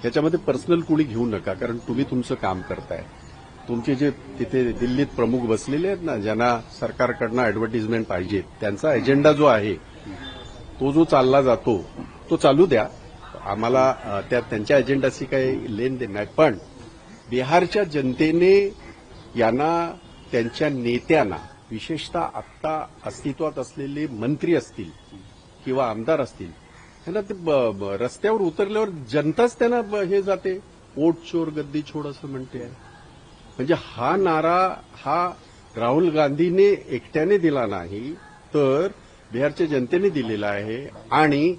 ह्याच्यामध्ये पर्सनल कुणी घेऊ नका, कारण तुम्ही तुमचं काम करताय. तुमचे जे तिथे दिल्लीत प्रमुख बसलेले आहेत ना, ज्यांना सरकारकडनं ऍडव्हर्टिजमेंट पाहिजे, त्यांचा एजेंडा जो आहे तो जो चालला जातो तो चालू द्या. आम्हाला त्यांच्या एजेंडाशी काही लेन देण नाही. पण बिहारच्या जनतेने यांना, त्यांच्या नेत्यांना, विशेषतः आत्ता अस्तित्वात असलेले मंत्री असतील किंवा आमदार असतील, त्यांना ते रस्त्यावर उतरल्यावर जनताच त्यांना हे जाते, वोट चोर गद्दी छोड असं म्हणते. म्हणजे हा नारा हा राहुल गांधीने एकट्याने दिला नाही, तर बिहारच्या जनतेने दिलेला आहे. आणि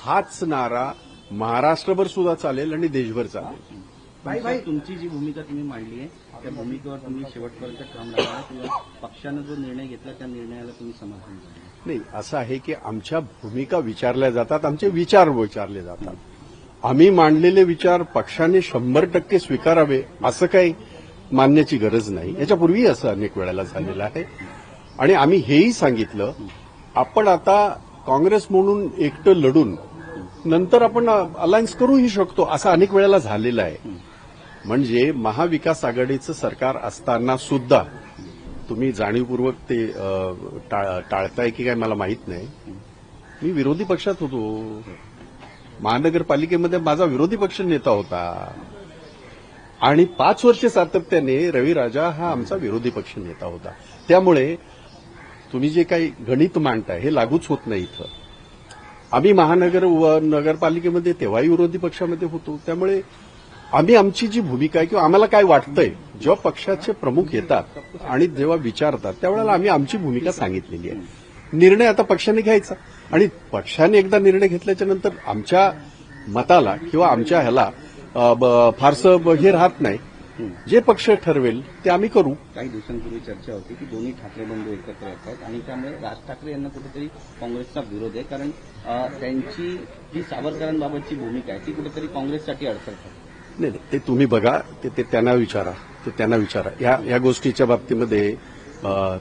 हाच नारा महाराष्ट्रभर सुद्धा चालेल आणि देशभर चालेल. भाई तुमची जी भूमिका तुम्ही मांडली आहे त्या भूमिकेवर तुम्ही शेवटपर्यंत ठाम राहणार किंवा पक्षानं जो निर्णय घेतला त्या निर्णयाला तुम्ही समर्थन करणार? नाही, असं आहे की आमच्या भूमिका विचारल्या जातात, आमचे विचार विचारले जातात. आम्ही मांडलेले विचार पक्षाने 100% स्वीकारावे असं काही मानण्याची गरज नाही. याच्यापूर्वी असं अनेक वेळेला झालेलं आहे. आणि आम्ही हेही सांगितलं, आपण आता काँग्रेस म्हणून एकटं लढून नंतर आपण अलायन्स करूही शकतो, असं अनेक वेळेला झालेलं आहे. म्हणजे महाविकास आघाडीचं सरकार असताना सुद्धा तुम्ही जाणीवपूर्वक ते टाळताय की काय मला माहीत नाही, मी विरोधी पक्षात होतो. महानगरपालिकेमध्ये माझा विरोधी पक्ष नेता होता आणि 5 वर्ष सातत्याने रवी राजा हा आमचा विरोधी पक्ष नेता होता. त्यामुळे तुम्ही जे काही गणित मांडताय हे लागूच होत नाही इथं. आम्ही नगरपालिकेमध्ये तेव्हाही विरोधी पक्षामध्ये होतो. त्यामुळे आम्ही आमची जी भूमिका आहे किंवा आम्हाला काय वाटतंय, जेव्हा पक्षाचे प्रमुख येतात आणि जेव्हा विचारतात त्यावेळेला आम्ही आमची भूमिका सांगितलेली आहे. निर्णय आता पक्षाने घ्यायचा आणि पक्षाने एकदा निर्णय घेतल्याच्या नंतर आमच्या मताला किंवा आमच्या ह्याला फारसं हे राहत नाही. जे पक्ष ठरवेल ते आम्ही करू. काही दिवसांपूर्वी चर्चा होती की दोन्ही ठाकरे बंधू एकत्र येतात आणि त्यामुळे राज ठाकरे यांना कुठेतरी काँग्रेसचा विरोध आहे, कारण त्यांची जी सावरकरांबाबतची भूमिका आहे ती कुठेतरी काँग्रेससाठी अडचण आहे. नाही, ते तुम्ही बघा, ते त्यांना विचारा. या गोष्टीच्या बाबतीमध्ये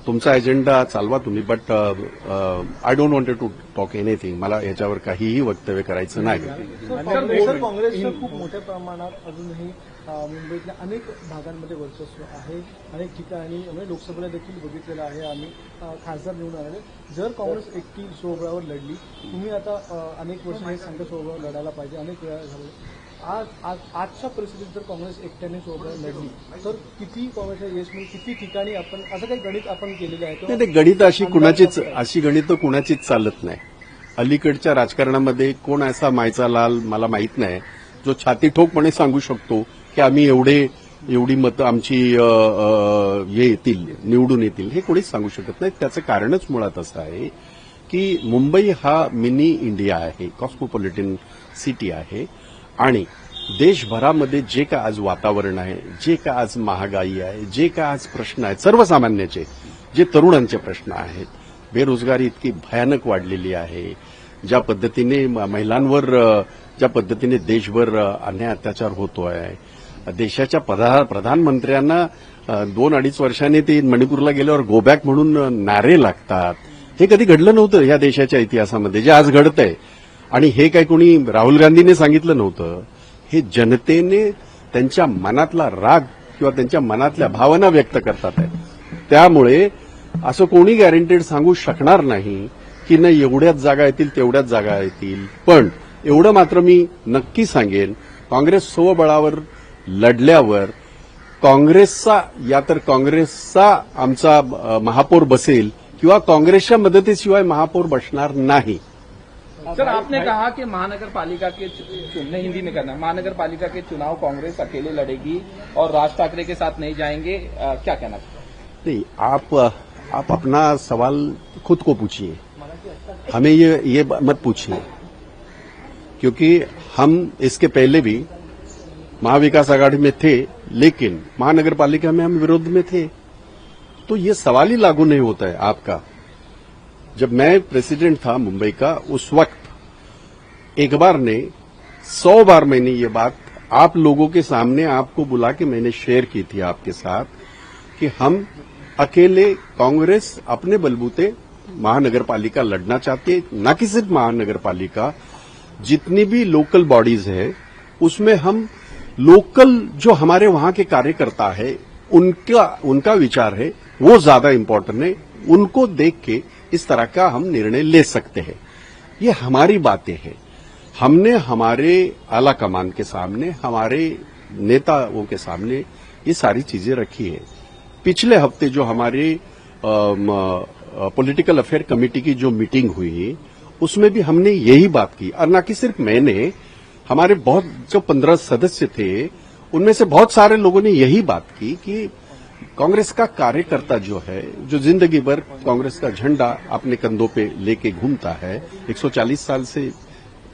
तुमचा एजेंडा चालवा तुम्ही, but I don't want to talk anything. मला याच्यावर काहीही वक्तव्य करायचं नाही. काँग्रेसचं खूप मोठ्या प्रमाणात अजूनही मुंबईतल्या अनेक भागांमध्ये वर्चस्व आहे. अनेक ठिकाणी म्हणजे लोकसभेला देखील बघितलेलं आहे आम्ही, खासदार निवडून आलेले. जर काँग्रेस एकटी स्वबळावर लढली, तुम्ही आता अनेक वर्ष हे सांगता स्वबळावर लढायला पाहिजे, अनेक वेळा झाले. आजच्या परिस्थितीत जर काँग्रेस एकट्याने स्वबळावर लढली तर किती काँग्रेसला यश मिळेल, किती ठिकाणी आपण असं काही गणित आपण केलेलं आहे? नाही, गणित अशी गणित कुणाचीच चालत नाही. अलीकडच्या राजकारणामध्ये कोण असा मायचा लाल मला माहीत नाही जो छाती ठोकपणे सांगू शकतो की आम्ही एवढी मतं आमची येतील, निवडून येतील. हे कोणीच सांगू शकत नाही. त्याचं कारणच मुळात असं आहे की मुंबई हा मिनी इंडिया आहे, कॉस्मोपॉलिटन सिटी आहे. आणि देशभरामध्ये जे का आज वातावरण आहे, जे का आज महागाई आहे, जे का आज प्रश्न आहेत सर्वसामान्याचे, जे तरुणांचे प्रश्न आहेत, बेरोजगारी इतकी भयानक वाढलेली आहे, ज्या पद्धतीने महिलांवर, ज्या पद्धतीने देशभर अन्याय अत्याचार होतोय, देशाच्या प्रधानमंत्र्यांना 2-2.5 वर्षांनी ते मणिपूरला गेल्यावर गो बॅक म्हणून नारे लागतात. हे कधी घडलं नव्हतं या देशाच्या इतिहासामध्ये, जे आज घडतंय. आणि हे काही कोणी राहुल गांधींनी सांगितलं नव्हतं. हे जनतेने त्यांच्या मनातला राग किंवा त्यांच्या मनातल्या भावना व्यक्त करतात आहे. त्यामुळे असं कोणी गॅरंटेड सांगू शकणार नाही की नाही एवढ्याच जागा येतील, तेवढ्याच जागा येतील. पण एवढं मात्र मी नक्की सांगेन, काँग्रेस स्वबळावर लढल्यावर काँग्रेसचा आमचा महापौर बसेल किंवा काँग्रेसच्या मदतीशिवाय महापौर बसणार नाही. सर, आपने कहा कि महानगरपालिका के चुनाव हिंदी में करना, महानगरपालिका के चुनाव कांग्रेस अकेले लड़ेगी और राज ठाकरे के साथ नहीं जाएंगे, क्या कहना चाहते? नहीं, आप अपना सवाल खुद को पूछिए, हमें ये मत पूछिए, क्योंकि हम इसके पहले भी महाविकास आघाड़ी में थे, लेकिन महानगरपालिका में हम विरोध में थे. तो ये सवाल ही लागू नहीं होता है आपका. जब मैं प्रेसिडेंट था मुंबई का, उस वक्त एक बार ने 100 बार मैंने ये बात आप लोगों के सामने आपको बुला के मैंने शेयर की थी आपके साथ कि हम अकेले कांग्रेस अपने बलबूते महानगरपालिका लड़ना चाहती है. न कि सिर्फ महानगरपालिका, जितनी भी लोकल बॉडीज है उसमें हम लोकल जो हमारे वहां के कार्यकर्ता है उनका विचार है वो ज्यादा इम्पोर्टेंट है। उनको देख के इस तरह का हम निर्णय ले सकते हैं। ये हमारी बातें हैं। हमने हमारे आला कमान के सामने, हमारे नेताओं के सामने ये सारी चीजें रखी है। पिछले हफ्ते जो हमारे पॉलिटिकल अफेयर कमेटी की जो मीटिंग हुई उसमें भी हमने यही बात की, और न कि सिर्फ मैंने, हमारे बहुत जो 15 सदस्य थे उनमें से बहुत सारे लोगों ने यही बात की कि कांग्रेस का कार्यकर्ता जो है, जो जिंदगी भर कांग्रेस का झंडा अपने कंधों पे लेके घूमता है, 140 साल से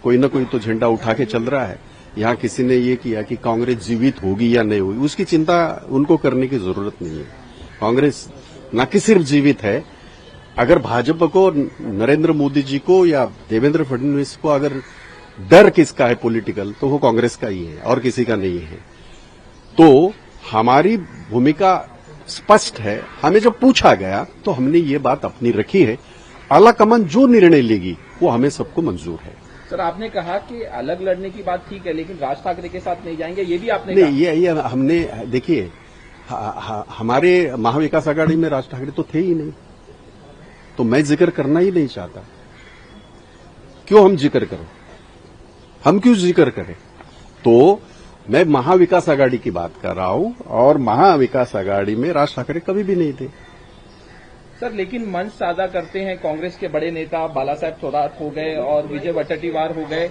कोई न कोई तो झंडा उठा के चल रहा है। यहां किसी ने ये किया कि कांग्रेस जीवित होगी या नहीं होगी, उसकी चिंता उनको करने की जरूरत नहीं है। कांग्रेस न कि सिर्फ जीवित है, अगर भाजपा को, नरेंद्र मोदी जी को या देवेंद्र फडणवीस को अगर डर किसका है पॉलिटिकल, तो वो कांग्रेस का ही है और किसी का नहीं है। तो हमारी भूमिका स्पष्ट है। हमें जब पूछा गया तो हमने ये बात अपनी रखी है। आला कमान जो निर्णय लेगी वो हमें सबको मंजूर है। सर, आपने कहा कि अलग लड़ने की बात ठीक है, लेकिन राज ठाकरे के साथ नहीं जाएंगे, ये भी आपने नहीं, ये हमने, देखिए, हमारे महाविकास आघाड़ी में राज ठाकरे तो थे ही नहीं, तो मैं जिक्र करना ही नहीं चाहता। क्यों हम जिक्र करें? हम क्यों जिक्र करें? तो मैं महाविकास आघाड़ी की बात कर रहा हूं, और महाविकास आघाड़ी में राज ठाकरे कभी भी नहीं थे। सर, लेकिन मंच साझा करते हैं कांग्रेस के बड़े नेता बाला साहेब थोराट हो गए और विजय वट्टीवार हो गए,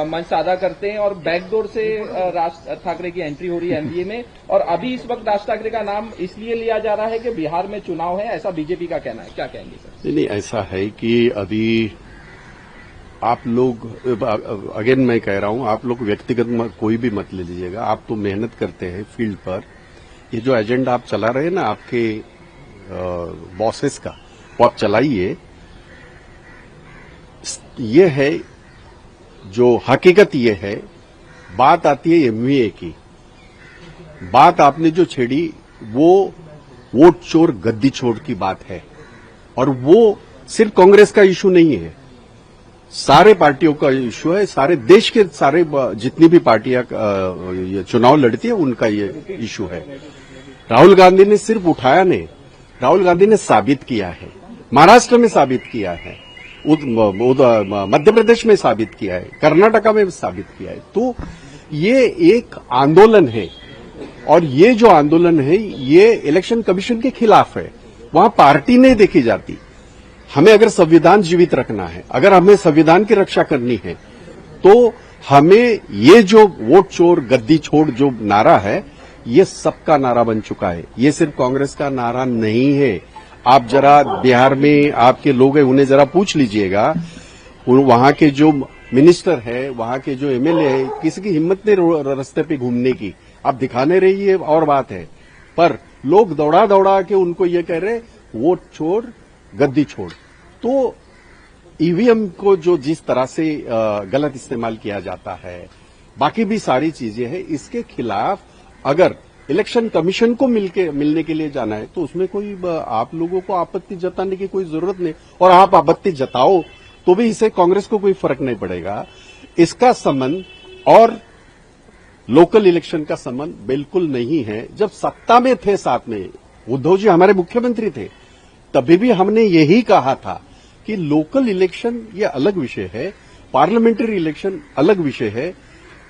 मंच साझा करते हैं और बैकडोर से राज ठाकरे की एंट्री हो रही है एनडीए में। और अभी इस वक्त राज ठाकरे का नाम इसलिए लिया जा रहा है कि बिहार में चुनाव है, ऐसा बीजेपी का कहना है। क्या कहेंगे सर? नहीं, ऐसा है कि अभी आप लोग, अगेन मैं कह रहा हूं, आप लोग व्यक्तिगत कोई भी मत ले लीजिएगा। आप तो मेहनत करते हैं फील्ड पर। ये जो एजेंडा आप चला रहे हैं ना आपके बॉसेस का, वो आप चलाइए। ये है जो हकीकत, ये है। बात आती है एमवीए की। बात आपने जो छेड़ी वो वोट चोर गद्दी चोर की बात है, और वो सिर्फ कांग्रेस का इशू नहीं है, सारे पार्टियों का इशू है। सारे देश के सारे जितनी भी पार्टियां चुनाव लड़ती है उनका ये इशू है। राहुल गांधी ने सिर्फ उठाया नहीं, राहुल गांधी ने साबित किया है। महाराष्ट्र में साबित किया है, मध्य प्रदेश में साबित किया है, कर्नाटका में साबित किया है। तो ये एक आंदोलन है, और ये जो आंदोलन है ये इलेक्शन कमीशन के खिलाफ है। वहां पार्टी नहीं देखी जाती। हमें अगर संविधान जीवित रखना है, अगर हमें संविधान की रक्षा करनी है, तो हमें ये जो वोट चोर गद्दी छोड़ जो नारा है, ये सबका नारा बन चुका है। ये सिर्फ कांग्रेस का नारा नहीं है। आप जरा बिहार में आपके लोग हैं, उन्हें जरा पूछ लीजिएगा, वहां के जो मिनिस्टर है, वहां के जो एमएलए है, किसी की हिम्मत नहीं रास्ते पे घूमने की। आप दिखाने रहिए और बात है, पर लोग दौड़ा दौड़ा के उनको ये कह रहे वोट छोड़ गद्दी छोड़। तो ईवीएम को जो जिस तरह से गलत इस्तेमाल किया जाता है, बाकी भी सारी चीजें हैं, इसके खिलाफ अगर इलेक्शन कमीशन को मिलने के लिए जाना है तो उसमें कोई आप लोगों को आपत्ति जताने की कोई जरूरत नहीं। और आप आपत्ति जताओ तो भी इससे कांग्रेस को कोई फर्क नहीं पड़ेगा। इसका संबंध और लोकल इलेक्शन का संबंध बिल्कुल नहीं है। जब सत्ता में थे, साथ में उद्धव जी हमारे मुख्यमंत्री थे, तभी भी हमने यही कहा था कि लोकल इलेक्शन ये अलग विषय है, पार्लियामेंट्री इलेक्शन अलग विषय है,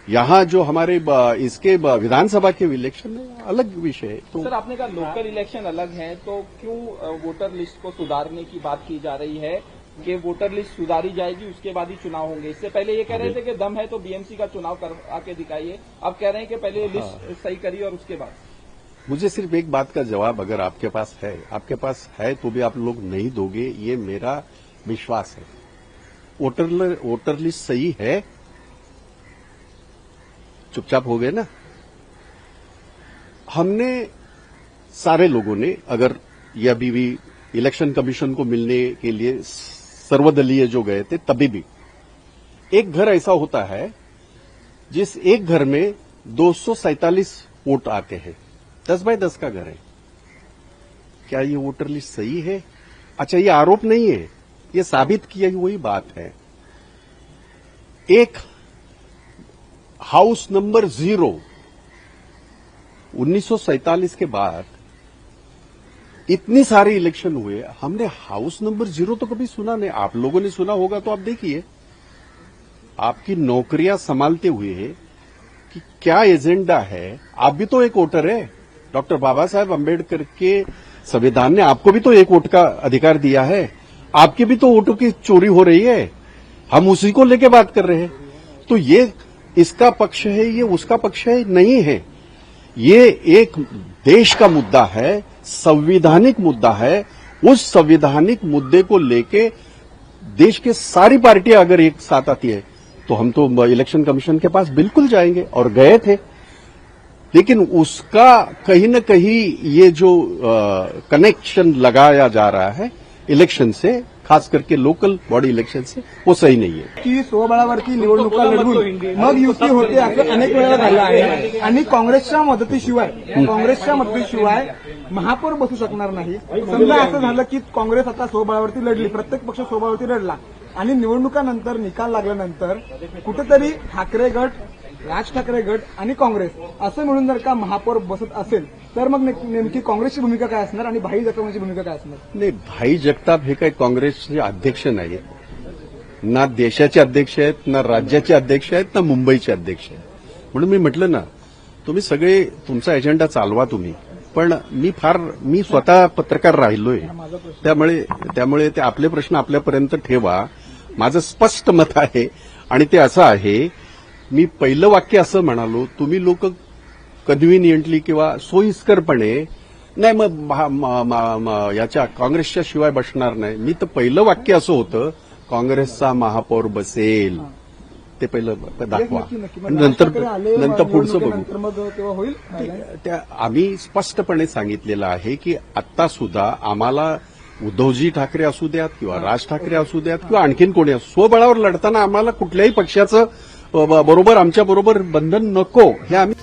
यहां जो हमारे इसके विधानसभा के इलेक्शन है अलग विषय है। तो सर, आपने कहा लोकल इलेक्शन अलग है, तो क्यों वोटर लिस्ट को सुधारने की बात की जा रही है कि वोटर लिस्ट सुधारी जाएगी उसके बाद ही चुनाव होंगे? इससे पहले ये कह रहे थे कि दम है तो बीएमसी का चुनाव करवा के दिखाइए, अब कह रहे हैं कि पहले लिस्ट सही करिए और उसके बाद। मुझे सिर्फ एक बात का जवाब अगर आपके पास है तो भी आप लोग नहीं दोगे, ये मेरा विश्वास है। वोटर लिस्ट सही है, चुपचाप हो गए ना। हमने सारे लोगों ने, अगर ये अभी भी इलेक्शन कमीशन को मिलने के लिए सर्वदलीय जो गए थे, तभी भी एक घर ऐसा होता है जिस एक घर में 247 वोट आते हैं, 10 बाय 10 का घर है। क्या ये वोटर लिस्ट सही है? अच्छा, ये आरोप नहीं है, ये साबित किया वही बात है। एक हाउस नंबर 0 1947 के बाद इतनी सारे इलेक्शन हुए, हमने हाउस नंबर 0 तो कभी सुना नहीं। आप लोगों ने सुना होगा तो आप देखिए, आपकी नौकरियां संभालते हुए कि क्या एजेंडा है। आप भी तो एक वोटर है। डॉक्टर बाबा साहेब अम्बेडकर के संविधान ने आपको भी तो एक वोट का अधिकार दिया है। आपके भी तो वोटों की चोरी हो रही है, हम उसी को लेके बात कर रहे हैं। तो ये इसका पक्ष है, ये उसका पक्ष है, नहीं है। ये एक देश का मुद्दा है, संवैधानिक मुद्दा है। उस संवैधानिक मुद्दे को लेके देश के सारी पार्टियां अगर एक साथ आती है तो हम तो इलेक्शन कमीशन के पास बिल्कुल जाएंगे, और गए थे। लेकिन उसका कहीं न कहीं ये जो कनेक्शन लगाया जा रहा है इलेक्शन से, खास करके लोकल बॉडी इलेक्शन से, वो सही नाही आहे। की स्वबळावरती निवडणुका लढवून मग युती होते असं अनेक वेळा झालं आहे आणि काँग्रेसच्या मदतीशिवाय महापौर बसू शकणार नाही। समजा असं झालं की काँग्रेस आता स्वबळावरती लढली, प्रत्येक पक्ष स्वबळावरती लढला आणि निवडणुकानंतर निकाल लागल्यानंतर कुठेतरी ठाकरे गट, राज ठाकरे गट आणि काँग्रेस असं मिळून जर का महापौर बसत असेल तर मग नेमकी काँग्रेसची भूमिका काय असणार आणि भाई जगतापांची भूमिका काय असणार? नाही, भाई जगताप हे काही काँग्रेसचे अध्यक्ष नाहीत, ना देशाचे अध्यक्ष आहेत, ना राज्याचे अध्यक्ष आहेत, ना मुंबईचे अध्यक्ष आहेत. म्हणून मी म्हटलं ना, तुम्ही सगळे तुमचा एजेंडा चालवा तुम्ही, पण मी स्वतः पत्रकार राहिलोय, त्यामुळे ते आपले प्रश्न आपल्यापर्यंत ठेवा. माझं स्पष्ट मत आहे आणि ते असं आहे, मी पहिलं वाक्य असं म्हणालो, तुम्ही लोक कन्व्हिनियंटली किंवा सोयीस्करपणे नाही मग याच्या काँग्रेसच्या शिवाय बसणार नाही. मी तर पहिलं वाक्य असं होतं, काँग्रेसचा महापौर बसेल, ते पहिलं दाखवा, नंतर पुढचं बघू. मग तेव्हा होईल. त्या आम्ही स्पष्टपणे सांगितलेलं आहे की आता सुद्धा आम्हाला उद्धवजी ठाकरे असू द्यात किंवा राज ठाकरे असू द्यात किंवा आणखीन कोणी असू, स्वबळावर लढताना आम्हाला कुठल्याही पक्षाचं बरोबर आमच्या बरोबर बंधन नको, हे आम्ही